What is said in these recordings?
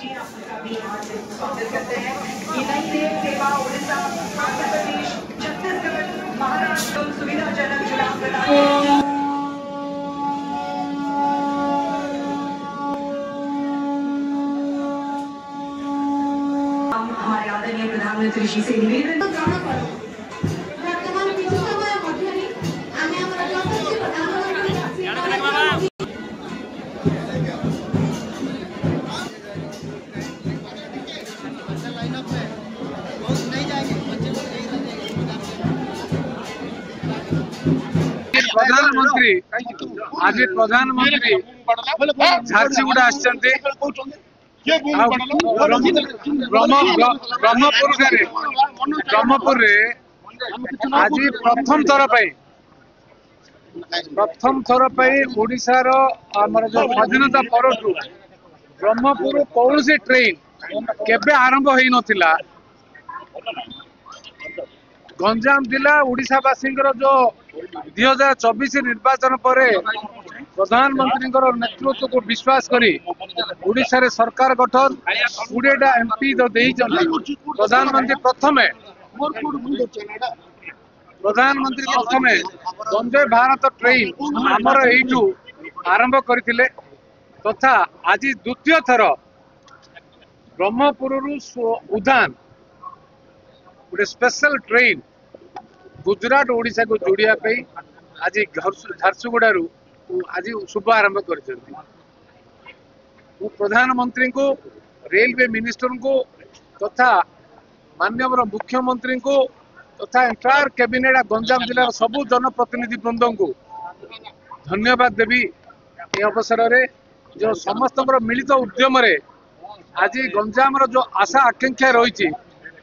लीजिए, आप सबका भी हार्दिक स्वागत करते हैं। ये नई रेल सेवा उड़ीसा, आंध्र प्रदेश, छत्तीसगढ़, महाराष्ट्र को सुविधाजनक चुनाव प्रदान हमारे आदरणीय प्रधानमंत्री जी से निवेदन प्रधानमंत्री आज प्रधानमंत्री झारसुगुड़ा आसचंती ब्रह्मपुर आज प्रथम थर ओडिशार आमर जो स्वाधीनता परठू ब्रह्मपुर कौन सी ट्रेन केबे आरंभ हो नथिला। गंजाम जिला ओडिशावासी जो 2024 निर्वाचन पर प्रधानमंत्री नेतृत्व को विश्वास करी ओडिशा रे सरकार गठन 20टा एमपी जो प्रधानमंत्री प्रथमे वंदे भारत ट्रेन आमर यू आरंभ करथिले तथा आज द्वितीय थर ब्रह्मपुर उद्यान गोटे स्पेशल ट्रेन गुजरात ओडिशा को जोड़िया आज झारसुगुड़ा आज शुभ आरंभ कर प्रधानमंत्री को रेलवे मिनिस्टर को तथा माननीय मुख्यमंत्री को तथा एंटायर कैबिनेट गंजाम जिलार सबू जनप्रतिनिधि वृंद को धन्यवाद देवी। ये अवसर में जो समस्त मिलित उद्यम आज गंजाम जो आशा आकांक्षा रही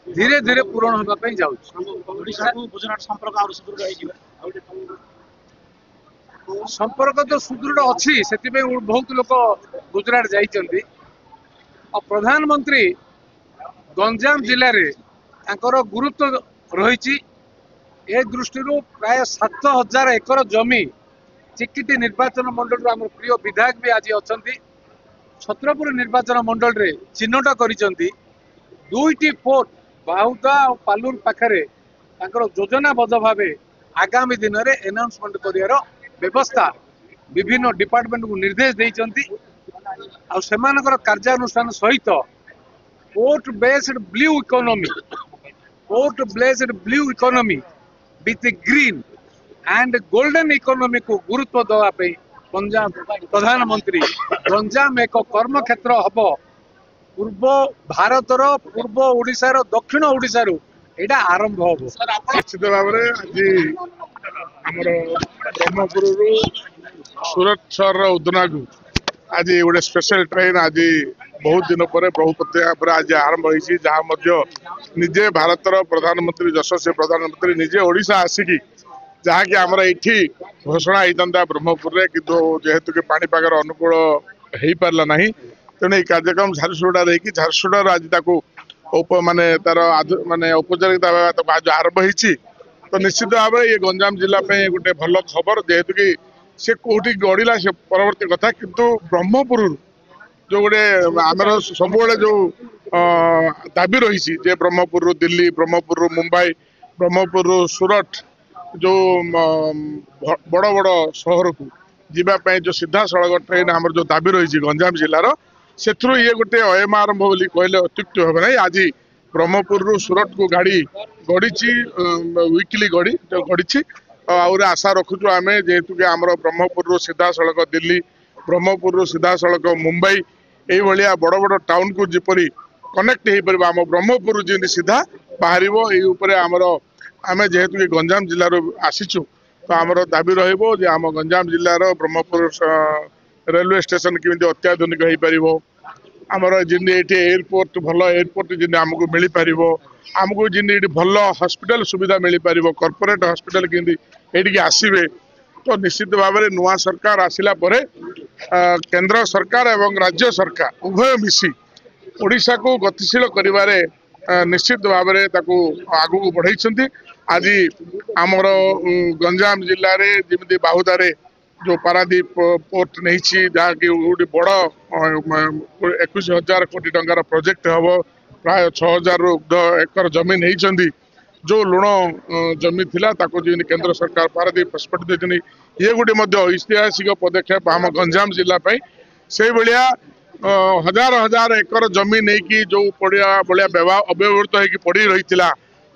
धीरे धीरे पूरण होगा गुजरात संपर्क तो सुदृढ़ अच्छी से बहुत लोग गुजरात जाइए। प्रधानमंत्री गंजाम जिले में गुरुत्व रही ए दृष्टि प्राय 7000 एकर जमी चिकिटी निर्वाचन मंडल आम प्रिय विधायक भी आज अच्छा छत्रपुर निर्वाचन मंडल रे चिन्हट कर दुईटी पोर्ट बाहुदा और पालुर पाखरे योजनाबद्ध भाव आगामी दिन में एनाउंसमेंट कर व्यवस्था विभिन्न डिपार्टमेंट को निर्देश देइचंती आ सेमानकर कार्यानुष्ठान सहित port based blue economy with green and golden economy को गुरुत्व देवाई पंजाब प्रधानमंत्री गंजाम एक कर्म क्षेत्र हम पूर्व भारतर पूर्व ओडिशार दक्षिण ओडिशार एटा आरंभ हो निश्चित भाव में आज ब्रह्मपुर सूरत शहर उदना को आज गोटे स्पेशल ट्रेन आज बहुत दिन पर बहु प्रतीक्षा आज आरंभ होती जहाँ निजे भारतर प्रधानमंत्री यशस्वी प्रधानमंत्री निजे ओडिशा आसिकी जहाँकि आमर ये घोषणा होता ब्रह्मपुर में किंतु जेहेतु कि पाणीपागर अनुकूल हो पारा ना तेणु ये कार्यक्रम झारसुगुड़ा रही झारसुगुड़ा आज माने तार माने औपचारिकता आज आरंभ होती तो निश्चित भाव में ये गंजाम जिला गोटे भल खबर जेहेतु कि से कौटी गढ़ला से परवर्ती कथा किंतु ब्रह्मपुर जो गोटे आमर सब जो दाबी रही ब्रह्मपुर दिल्ली ब्रह्मपुर मुंबई ब्रह्मपुर सूरत जो बड़ बड़ सहर को जीवाई जो सीधा सड़क ट्रेन आमर जो दाबी रही गंजाम जिलार से ये गोटे अयम आरंभ बोली कहले अत्युक्ति हम ना आज ब्रह्मपुर सूरत को गाड़ी गढ़ी वीकली गढ़ी आउे आशा रखुचु आम जेहेतु कि आमर ब्रह्मपुर सीधा सड़क दिल्ली ब्रह्मपुर सीधा सड़क मुंबई ये बड़ बड़ टाउन को जिपरी कनेक्ट हो पार आम ब्रह्मपुर जी सीधा बाहर आमर आम जेहेतु कि गंजाम जिलार आसीचु तो आमर दाबी रम गंजाम जिलार ब्रह्मपुर रेलवे स्टेशन केमी अत्याधुनिक हो पार आमर जिन एयरपोर्ट भल एयरपोर्ट जिन आमको मिल पार आमको जिन भल हॉस्पिटल सुविधा मिल पार कॉर्पोरेट हॉस्पिटल केमती आसवे तो निश्चित भाव में नुआ सरकार आसिला परे केंद्र सरकार एवं राज्य सरकार उभय मिसी ओडिशा को गतिशील करिवारे निश्चित भाव में आगू बढ़ाई आज आमर गंजाम जिले में जमी बाहुदारे जो पारादीप पोर्ट नहीं जहाँकि गोटे बड़ 21,000 कोटी टंकार प्रोजेक्ट हम प्राय 6,000 एकर जमी नहीं जो लुण जमी थिला ताको जी केंद्र सरकार पारादीप हस्पिटाल देछनी ये गोटे ऐतिहासिक पदक्षेप आम गंजाम जिला से भाया हजार हजार एकर जमी नहीं कि जो पड़िया भाया अव्यवहृत होगी पड़ी रही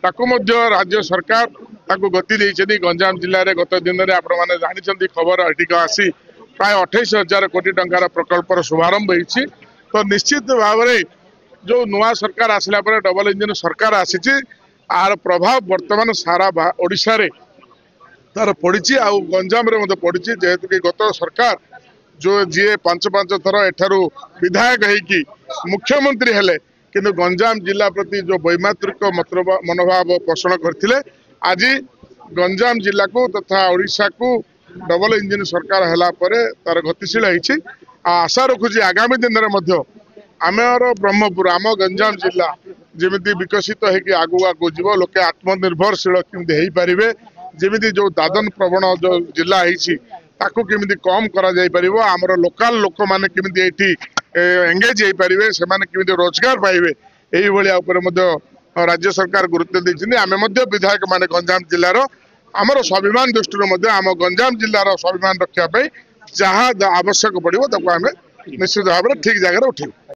राज्य सरकार ताको गति देइछनी गंजाम जिले में गत दिन में आपण मैंने जानी खबर एटिक आसी प्राय 28,000 कोटी टंकार प्रकल्पर शुभारंभ होती तो निश्चित भाव में जो नुआ सरकार आसला डबल इंजिन सरकार आसी आर प्रभाव वर्तमान सारा ओडिशा रे तार पड़ी आ गंजाम रे पड़ी जेहेतु कि गत सरकार जो जी 5 थर एठारू विधायक होगी मुख्यमंत्री हेले किंतु गंजाम जिला प्रति जो वैमात्रिक मनोभाव पोषण करते आज गंजाम जिला को तथा ओडिशा को डबल इंजिन सरकार है तार गतिशील होती आशा रखुची आगामी दिन में आमर ब्रह्मपुर आम गंजाम जिला जमी विकसित होगी आगू आगू जीव लोके आत्मनिर्भरशील केमती हो पारे जमी जो दादन प्रवण जो जिला ताकू केमिति कम करा जाई परिबो हमरो लोकल लोक माने केमिति एठी एंगेज होई परिबे से माने केमिति रोजगार पाइबे एही भलिया ऊपर मध्य राज्य सरकार गुरुत्व दैछिनि आमे मध्य विधायक माने गंजाम जिल्ला रो हमरो स्वाभिमान दृष्टि मध्य आम गंजाम जिल्ला रो स्वाभिमान रक्षा पई जहाँ आवश्यक पड़िबो ताको आमे निश्चित भाव ठीक जगह उठेबो।